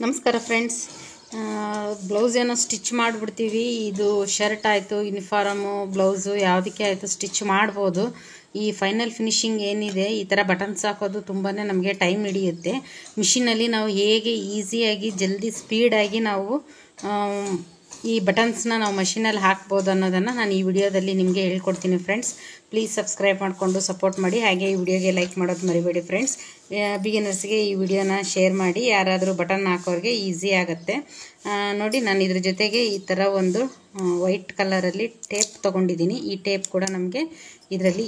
ನಮಸ್ಕಾರ friends. Blouse ಏನೋ stitch ಮಾಡಿಬಿಡ್ತೀವಿ. ಇದು ಶರ್ಟ್ ಆಯಿತು, ಯೂನಿಫಾರ್ಮು, ಬ್ಲೌಸು ಯಾವುದಕ್ಕೆ ಆಯಿತು ಸ್ಟಿಚ್ ಮಾಡ್ಬೋದು. ಈ ಫೈನಲ್ ಫಿನಿಶಿಂಗ್ ಏನಿದೆ, ಈ ಥರ ಬಟನ್ಸ್ ಹಾಕೋದು ತುಂಬಾ ನಮಗೆ ಟೈಮ್ ಹಿಡಿಯುತ್ತೆ. ಮಿಷಿನಲ್ಲಿ ನಾವು ಹೇಗೆ ಈಸಿಯಾಗಿ ಜಲ್ದಿ ಸ್ಪೀಡಾಗಿ ನಾವು ಈ ಬಟನ್ಸ್ನ ನಾವು ಮಷೀನಲ್ಲಿ ಹಾಕ್ಬೋದು ಅನ್ನೋದನ್ನು ನಾನು ಈ ವಿಡಿಯೋದಲ್ಲಿ ನಿಮಗೆ ಹೇಳ್ಕೊಡ್ತೀನಿ ಫ್ರೆಂಡ್ಸ್. ಪ್ಲೀಸ್ ಸಬ್ಸ್ಕ್ರೈಬ್ ಮಾಡಿಕೊಂಡು ಸಪೋರ್ಟ್ ಮಾಡಿ. ಹಾಗೆ ಈ ವಿಡಿಯೋಗೆ ಲೈಕ್ ಮಾಡೋದು ಮರಿಬೇಡಿ ಫ್ರೆಂಡ್ಸ್. ಬಿಗಿನರ್ಸ್ಗೆ ಈ ವಿಡಿಯೋನ ಶೇರ್ ಮಾಡಿ. ಯಾರಾದರೂ ಬಟನ್ ಹಾಕೋರಿಗೆ ಈಸಿ ಆಗುತ್ತೆ. ನೋಡಿ, ನಾನು ಇದ್ರ ಜೊತೆಗೆ ಈ ಥರ ಒಂದು ವೈಟ್ ಕಲರಲ್ಲಿ ಟೇಪ್ ತೊಗೊಂಡಿದ್ದೀನಿ. ಈ ಟೇಪ್ ಕೂಡ ನಮಗೆ ಇದರಲ್ಲಿ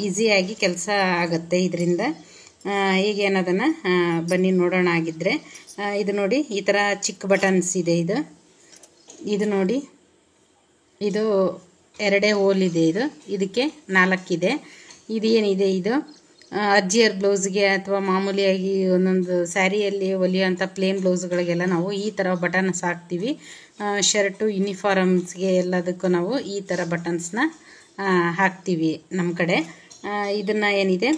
ಈಸಿಯಾಗಿ ಕೆಲಸ ಆಗುತ್ತೆ ಇದರಿಂದ. ಹೇಗೆ ಅನ್ನೋದನ್ನು ಬನ್ನಿ ನೋಡೋಣ. ಆಗಿದ್ದರೆ ಇದು ನೋಡಿ, ಈ ಥರ ಚಿಕ್ಕ ಬಟನ್ಸ್ ಇದೆ. ಇದು ನೋಡಿ, ಇದು 2 ಹೋಲ್ ಇದೆ. ಇದಕ್ಕೆ 4 ಇದೆ. ಇದು ಏನಿದೆ, ಇದು ಅಜ್ಜಿಯರ್ ಬ್ಲೌಸ್ಗೆ ಅಥವಾ ಮಾಮೂಲಿಯಾಗಿ ಒಂದೊಂದು ಸ್ಯಾರಿಯಲ್ಲಿ ಹೊಲಿಯೋಂಥ ಪ್ಲೇನ್ ಬ್ಲೌಸ್ಗಳಿಗೆಲ್ಲ ನಾವು ಈ ಥರ ಬಟನ್ಸ್ ಹಾಕ್ತೀವಿ. ಶರ್ಟು, ಯೂನಿಫಾರ್ಮ್ಸ್ಗೆ ಎಲ್ಲದಕ್ಕೂ ನಾವು ಈ ಥರ ಬಟನ್ಸ್ನ ಹಾಕ್ತೀವಿ ನಮ್ಮ ಕಡೆ. ಇದನ್ನು ಏನಿದೆ,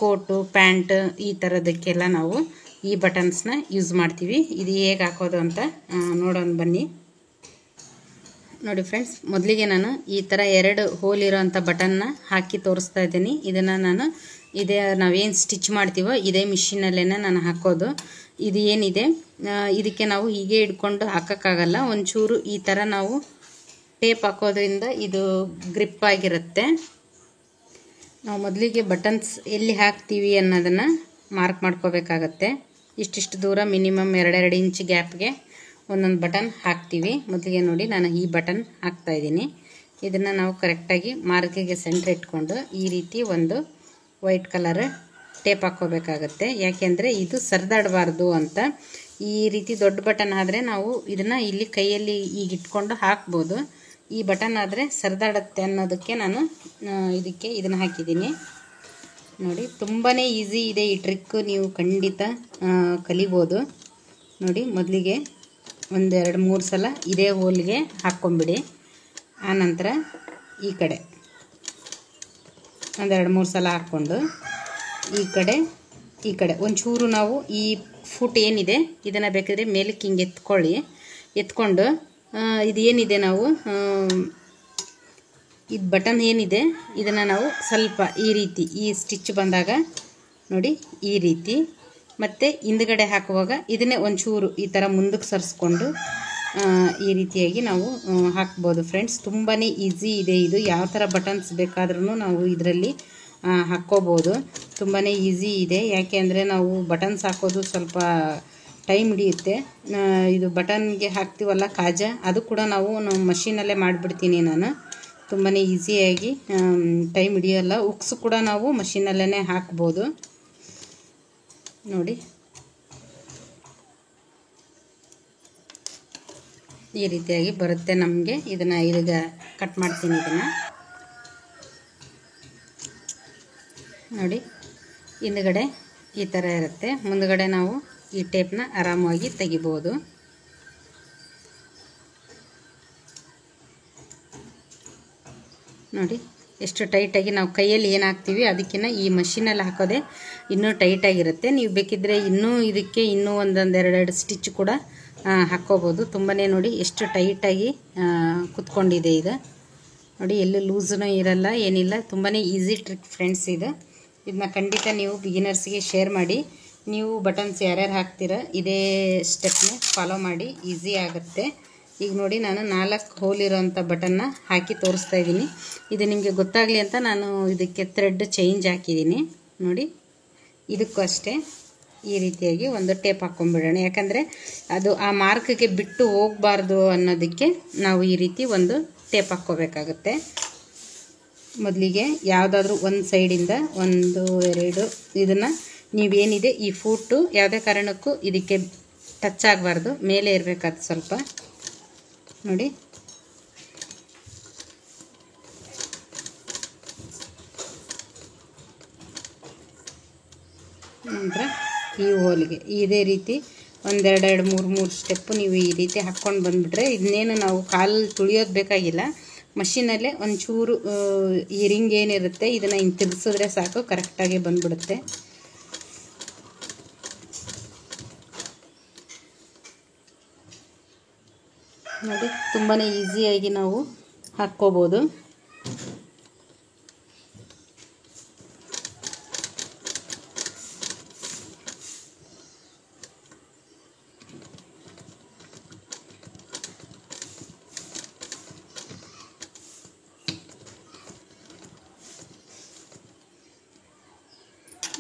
ಕೋಟು, ಪ್ಯಾಂಟ್ ಈ ಥರದಕ್ಕೆಲ್ಲ ನಾವು ಈ ಬಟನ್ಸ್ನ ಯೂಸ್ ಮಾಡ್ತೀವಿ. ಇದು ಹೇಗೆ ಹಾಕೋದು ಅಂತ ನೋಡೋಣ ಬನ್ನಿ. ನೋಡಿ ಫ್ರೆಂಡ್ಸ್, ಮೊದಲಿಗೆ ನಾನು ಈ ಥರ 2 ಹೋಲ್ ಇರೋವಂಥ ಬಟನ್ನ ಹಾಕಿ ತೋರಿಸ್ತಾ ಇದ್ದೀನಿ. ಇದನ್ನು ನಾವೇನು ಸ್ಟಿಚ್ ಮಾಡ್ತೀವೋ ಇದೇ ಮಿಷಿನಲ್ಲೇ ನಾನು ಹಾಕೋದು. ಇದು ಏನಿದೆ, ಇದಕ್ಕೆ ನಾವು ಹೀಗೆ ಹಿಡ್ಕೊಂಡು ಹಾಕೋಕ್ಕಾಗಲ್ಲ. ಒಂಚೂರು ಈ ಥರ ನಾವು ಟೇಪ್ ಹಾಕೋದ್ರಿಂದ ಇದು ಗ್ರಿಪ್ ಆಗಿರುತ್ತೆ. ನಾವು ಮೊದಲಿಗೆ ಬಟನ್ಸ್ ಎಲ್ಲಿ ಹಾಕ್ತೀವಿ ಅನ್ನೋದನ್ನು ಮಾರ್ಕ್ ಮಾಡ್ಕೋಬೇಕಾಗತ್ತೆ. ಇಷ್ಟಿಷ್ಟು ದೂರ ಮಿನಿಮಮ್ 2 ಇಂಚ್ ಗ್ಯಾಪ್ಗೆ ಒಂದೊಂದು ಬಟನ್ ಹಾಕ್ತೀವಿ. ಮೊದಲಿಗೆ ನೋಡಿ, ನಾನು ಈ ಬಟನ್ ಹಾಕ್ತಾಯಿದ್ದೀನಿ. ಇದನ್ನು ನಾವು ಕರೆಕ್ಟಾಗಿ ಮಾರ್ಕಿಗೆ ಸೆಂಟ್ರ್ ಇಟ್ಕೊಂಡು ಈ ರೀತಿ ಒಂದು ವೈಟ್ ಕಲರ್ ಟೇಪ್ ಹಾಕ್ಕೋಬೇಕಾಗತ್ತೆ. ಯಾಕೆಂದರೆ ಇದು ಸರಿದಾಡಬಾರ್ದು ಅಂತ. ಈ ರೀತಿ ದೊಡ್ಡ ಬಟನ್ ಆದರೆ ನಾವು ಇದನ್ನು ಇಲ್ಲಿ ಕೈಯಲ್ಲಿ ಈಗ ಇಟ್ಕೊಂಡು ಹಾಕ್ಬೋದು. ಈ ಬಟನ್ ಆದರೆ ಸರಿದಾಡುತ್ತೆ ಅನ್ನೋದಕ್ಕೆ ನಾನು ಇದನ್ನು ಹಾಕಿದ್ದೀನಿ. ನೋಡಿ, ತುಂಬಾ ಈಸಿ ಇದೆ ಈ ಟ್ರಿಕ್ಕು. ನೀವು ಖಂಡಿತ ಕಲಿಬೋದು. ನೋಡಿ, ಮೊದಲಿಗೆ 1-2-3 ಸಲ ಇದೇ ಹೋಲ್ಗೆ ಹಾಕ್ಕೊಂಬಿಡಿ. ಆನಂತರ ಈ ಕಡೆ 1-2-3 ಸಲ ಹಾಕ್ಕೊಂಡು ಈ ಕಡೆ ಒಂಚೂರು ನಾವು ಈ ಫುಟ್ ಏನಿದೆ ಇದನ್ನು ಬೇಕಾದರೆ ಮೇಲಕ್ಕೆ ಹಿಂಗೆ ಎತ್ಕೊಂಡು ಇದು ಏನಿದೆ, ನಾವು ಇದು ಬಟನ್ ಏನಿದೆ ಇದನ್ನು ನಾವು ಸ್ವಲ್ಪ ಈ ರೀತಿ ಈ ಸ್ಟಿಚ್ ಬಂದಾಗ ನೋಡಿ ಈ ರೀತಿ, ಮತ್ತು ಹಿಂದ್ಗಡೆ ಹಾಕುವಾಗ ಇದನ್ನೇ ಒಂಚೂರು ಈ ಥರ ಮುಂದಕ್ಕೆ ಸರಿಸ್ಕೊಂಡು ಈ ರೀತಿಯಾಗಿ ನಾವು ಹಾಕ್ಬೋದು ಫ್ರೆಂಡ್ಸ್. ತುಂಬಾ ಈಸಿ ಇದೆ ಇದು. ಯಾವ ಥರ ಬಟನ್ಸ್ ಬೇಕಾದ್ರೂ ನಾವು ಇದರಲ್ಲಿ ಹಾಕ್ಕೋಬೋದು. ತುಂಬಾ ಈಸಿ ಇದೆ. ಯಾಕೆ ಅಂದರೆ ನಾವು ಬಟನ್ಸ್ ಹಾಕೋದು ಸ್ವಲ್ಪ ಟೈಮ್ ಹಿಡಿಯುತ್ತೆ. ಇದು ಬಟನ್ಗೆ ಹಾಕ್ತೀವಲ್ಲ ಕಾಜ, ಅದು ಕೂಡ ನಾವು ಮಷೀನಲ್ಲೇ ಮಾಡಿಬಿಡ್ತೀನಿ ನಾನು. ತುಂಬಾ ಈಸಿಯಾಗಿ ಟೈಮ್ ಹಿಡಿಯೋಲ್ಲ. ಉಕ್ಸ್ ಕೂಡ ನಾವು ಮಷೀನಲ್ಲೇ ಹಾಕ್ಬೋದು. ನೋಡಿ, ಈ ರೀತಿಯಾಗಿ ಬರುತ್ತೆ ನಮಗೆ. ಇದನ್ನು ಈಗ ಕಟ್ ಮಾಡ್ತೀನಿ. ಇದನ್ನು ನೋಡಿ, ಹಿಂದುಗಡೆ ಈ ಥರ ಇರುತ್ತೆ. ಮುಂದುಗಡೆ ನಾವು ಈ ಟೇಪ್ನ ಆರಾಮವಾಗಿ ತೆಗಿಬೋದು. ನೋಡಿ, ಎಷ್ಟು ಟೈಟಾಗಿ ನಾವು ಕೈಯಲ್ಲಿ ಏನು ಹಾಕ್ತೀವಿ ಅದಕ್ಕಿಂತ ಈ ಮಷೀನಲ್ಲಿ ಹಾಕೋದೆ ಇನ್ನೂ ಟೈಟಾಗಿರುತ್ತೆ. ನೀವು ಬೇಕಿದ್ದರೆ ಇದಕ್ಕೆ ಇನ್ನೂ 1-2 ಸ್ಟಿಚ್ ಕೂಡ ಹಾಕ್ಕೋಬೋದು. ತುಂಬಾ ನೋಡಿ ಎಷ್ಟು ಟೈಟಾಗಿ ಕುತ್ಕೊಂಡಿದೆ ಇದು. ನೋಡಿ, ಎಲ್ಲೂ ಲೂಸೂ ಇರಲ್ಲ, ಏನಿಲ್ಲ. ತುಂಬಾ ಈಸಿ ಟ್ರಿಕ್ ಫ್ರೆಂಡ್ಸ್ ಇದು. ಇದನ್ನ ಖಂಡಿತ ನೀವು ಬಿಗಿನರ್ಸ್ಗೆ ಶೇರ್ ಮಾಡಿ. ನೀವು ಬಟನ್ಸ್ ಯಾರ್ಯಾರು ಹಾಕ್ತೀರ ಇದೇ ಸ್ಟೆಪ್ನ ಫಾಲೋ ಮಾಡಿ, ಈಸಿ ಆಗುತ್ತೆ. ಈಗ ನೋಡಿ, ನಾನು 4 ಹೋಲ್ ಇರೋವಂಥ ಬಟನ್ನ ಹಾಕಿ ತೋರಿಸ್ತಾ ಇದ್ದೀನಿ. ಇದು ನಿಮಗೆ ಗೊತ್ತಾಗಲಿ ಅಂತ ನಾನು ಇದಕ್ಕೆ ಥ್ರೆಡ್ ಚೇಂಜ್ ಹಾಕಿದ್ದೀನಿ. ನೋಡಿ, ಇದಕ್ಕೂ ಅಷ್ಟೇ ಈ ರೀತಿಯಾಗಿ ಒಂದು ಟೇಪ್ ಹಾಕ್ಕೊಂಡ್ಬಿಡೋಣ. ಯಾಕಂದರೆ ಅದು ಆ ಮಾರ್ಕ್ಗೆ ಬಿಟ್ಟು ಹೋಗಬಾರ್ದು ಅನ್ನೋದಕ್ಕೆ ನಾವು ಈ ರೀತಿ ಒಂದು ಟೇಪ್ ಹಾಕ್ಕೋಬೇಕಾಗುತ್ತೆ. ಮೊದಲಿಗೆ ಯಾವುದಾದ್ರೂ ಒಂದು ಸೈಡಿಂದ 1-2 ಇದನ್ನು ನೀವೇನಿದೆ ಈ ಫೂಟು ಯಾವುದೇ ಕಾರಣಕ್ಕೂ ಇದಕ್ಕೆ ಟಚ್ ಆಗಬಾರ್ದು, ಮೇಲೆ ಇರಬೇಕಾದ ಸ್ವಲ್ಪ. ನೋಡಿ, ನಂತರ ಈ ಹೋಲ್ಗೆ ಇದೇ ರೀತಿ 1-2-3 ಸ್ಟೆಪ್ಪು ನೀವು ಈ ರೀತಿ ಹಾಕ್ಕೊಂಡು ಬಂದುಬಿಟ್ರೆ ಇದನ್ನೇನು ನಾವು ಕಾಲಲ್ಲಿ ತುಳಿಯೋದು ಬೇಕಾಗಿಲ್ಲ. ಮಷೀನಲ್ಲೇ ಒಂಚೂರು ಈ ರಿಂಗ್ ಏನಿರುತ್ತೆ ಇದನ್ನು ಹಿಂಗೆ ತಿರ್ಗಿಸಿದ್ರೆ ಸಾಕು, ಕರೆಕ್ಟಾಗಿ ಬಂದುಬಿಡುತ್ತೆ. ನೋಡಿ ತುಂಬಾ ಈಸಿಯಾಗಿ ನಾವು ಹಾಕ್ಕೋಬೋದು.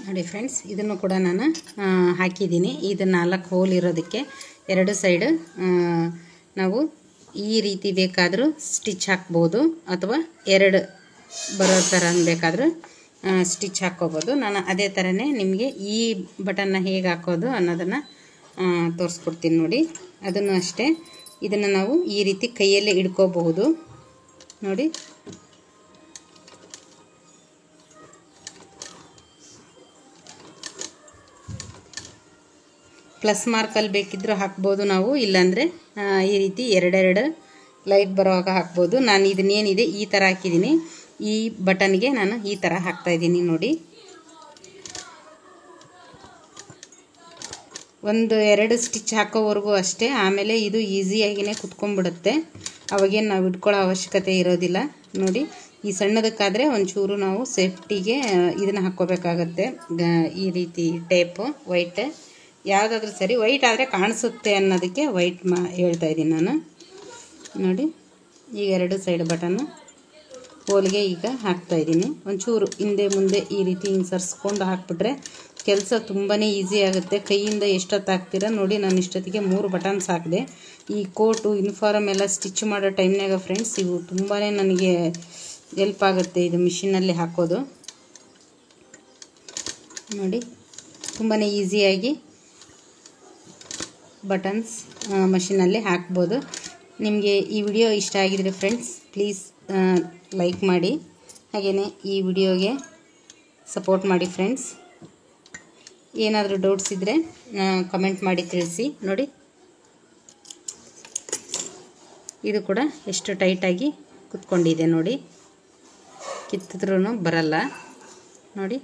ನೋಡಿ ಫ್ರೆಂಡ್ಸ್, ಇದನ್ನು ಕೂಡ ನಾನು ಹಾಕಿದ್ದೀನಿ. ಇದು 4 ಹೋಲ್ ಇರೋದಕ್ಕೆ 2 ಸೈಡ್ ನಾವು ಈ ರೀತಿ ಬೇಕಾದರೂ ಸ್ಟಿಚ್ ಹಾಕ್ಬೋದು, ಅಥವಾ 2 ಬರೋ ಥರ ಬೇಕಾದರೂ ಸ್ಟಿಚ್ ಹಾಕ್ಕೋಬೋದು. ನಾನು ಅದೇ ಥರನೇ ನಿಮಗೆ ಈ ಬಟನ್ನ ಹೇಗೆ ಹಾಕೋದು ಅನ್ನೋದನ್ನು ತೋರಿಸ್ಕೊಡ್ತೀನಿ ನೋಡಿ. ಅದನ್ನು ಅಷ್ಟೇ, ಇದನ್ನು ನಾವು ಈ ರೀತಿ ಕೈಯಲ್ಲೇ ಹಿಡ್ಕೋಬಹುದು ನೋಡಿ. ಪ್ಲಸ್ ಮಾರ್ಕಲ್ಲಿ ಬೇಕಿದ್ದರೂ ಹಾಕ್ಬೋದು ನಾವು, ಇಲ್ಲಾಂದರೆ ಈ ರೀತಿ 2 ಲೈಟ್ ಬರೋವಾಗ ಹಾಕ್ಬೋದು. ನಾನು ಇದನ್ನೇನಿದೆ ಈ ಥರ ಹಾಕಿದ್ದೀನಿ. ಈ ಬಟನ್ಗೆ ನಾನು ಈ ಥರ ಹಾಕ್ತಾಯಿದ್ದೀನಿ ನೋಡಿ. 1-2 ಸ್ಟಿಚ್ ಹಾಕೋವರೆಗೂ ಅಷ್ಟೇ. ಆಮೇಲೆ ಇದು ಈಸಿಯಾಗಿಯೇ ಕುತ್ಕೊಂಡ್ಬಿಡುತ್ತೆ. ಅವಾಗೇನು ನಾವು ಇಟ್ಕೊಳ್ಳೋ ಅವಶ್ಯಕತೆ ಇರೋದಿಲ್ಲ ನೋಡಿ. ಈ ಸಣ್ಣದಕ್ಕಾದರೆ ಒಂಚೂರು ನಾವು ಸೇಫ್ಟಿಗೆ ಇದನ್ನು ಹಾಕ್ಕೋಬೇಕಾಗತ್ತೆ. ಈ ರೀತಿ ಟೇಪು ವೈಟ್ ಯಾವುದಾದ್ರೂ ಸರಿ, ವೈಟ್ ಆದರೆ ಕಾಣಿಸುತ್ತೆ ಅನ್ನೋದಕ್ಕೆ ವೈಟ್ ಹೇಳ್ತಾಯಿದ್ದೀನಿ ನಾನು ನೋಡಿ. ಈಗ 2 ಸೈಡ್ ಬಟನ್ನು ಹೋಲ್ಗೆ ಈಗ ಹಾಕ್ತಾಯಿದ್ದೀನಿ. ಒಂಚೂರು ಹಿಂದೆ ಮುಂದೆ ಈ ರೀತಿ ಹಿಂಗೆ ಸರಿಸ್ಕೊಂಡು ಹಾಕ್ಬಿಟ್ರೆ ಕೆಲಸ ತುಂಬಾ ಈಸಿ ಆಗುತ್ತೆ. ಕೈಯಿಂದ ಎಷ್ಟೊತ್ತು ಹಾಕ್ತೀರಾ ನೋಡಿ. ನಾನು ಇಷ್ಟೊತ್ತಿಗೆ 3 ಬಟನ್ಸ್ ಹಾಕಿದೆ. ಈ ಕೋಟು ಯೂನಿಫಾರ್ಮ್ ಎಲ್ಲ ಸ್ಟಿಚ್ ಮಾಡೋ ಟೈಮ್ನಾಗ ಫ್ರೆಂಡ್ಸ್, ಇವು ತುಂಬಾ ನನಗೆ ಹೆಲ್ಪ್ ಆಗುತ್ತೆ. ಇದು ಮಿಷಿನಲ್ಲಿ ಹಾಕೋದು ನೋಡಿ. ತುಂಬಾ ಈಸಿಯಾಗಿ ಬಟನ್ಸ್ ಮಷಿನಲ್ಲಿ ಹಾಕ್ಬೋದು. ನಿಮಗೆ ಈ ವಿಡಿಯೋ ಇಷ್ಟ ಆಗಿದರೆ ಫ್ರೆಂಡ್ಸ್, ಪ್ಲೀಸ್ ಲೈಕ್ ಮಾಡಿ, ಹಾಗೆಯೇ ಈ ವಿಡಿಯೋಗೆ ಸಪೋರ್ಟ್ ಮಾಡಿ ಫ್ರೆಂಡ್ಸ್. ಏನಾದರೂ ಡೌಟ್ಸ್ ಇದ್ದರೆ ಕಮೆಂಟ್ ಮಾಡಿ ತಿಳಿಸಿ ನೋಡಿ. ಇದು ಕೂಡ ಎಷ್ಟು ಟೈಟಾಗಿ ಕುತ್ಕೊಂಡಿದೆ ನೋಡಿ, ಕಿತ್ತಿದ್ರೂ ಬರಲ್ಲ ನೋಡಿ.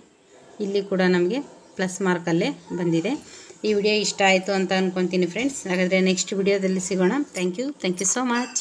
ಇಲ್ಲಿ ಕೂಡ ನಮಗೆ ಪ್ಲಸ್ ಮಾರ್ಕಲ್ಲೇ ಬಂದಿದೆ. ಈ ವಿಡಿಯೋ ಇಷ್ಟ ಆಯಿತು ಅಂತ ಅಂದ್ಕೊತೀನಿ ಫ್ರೆಂಡ್ಸ್. ಹಾಗಾದರೆ ನೆಕ್ಸ್ಟ್ ವಿಡಿಯೋದಲ್ಲಿ ಸಿಗೋಣ. Thank you so much.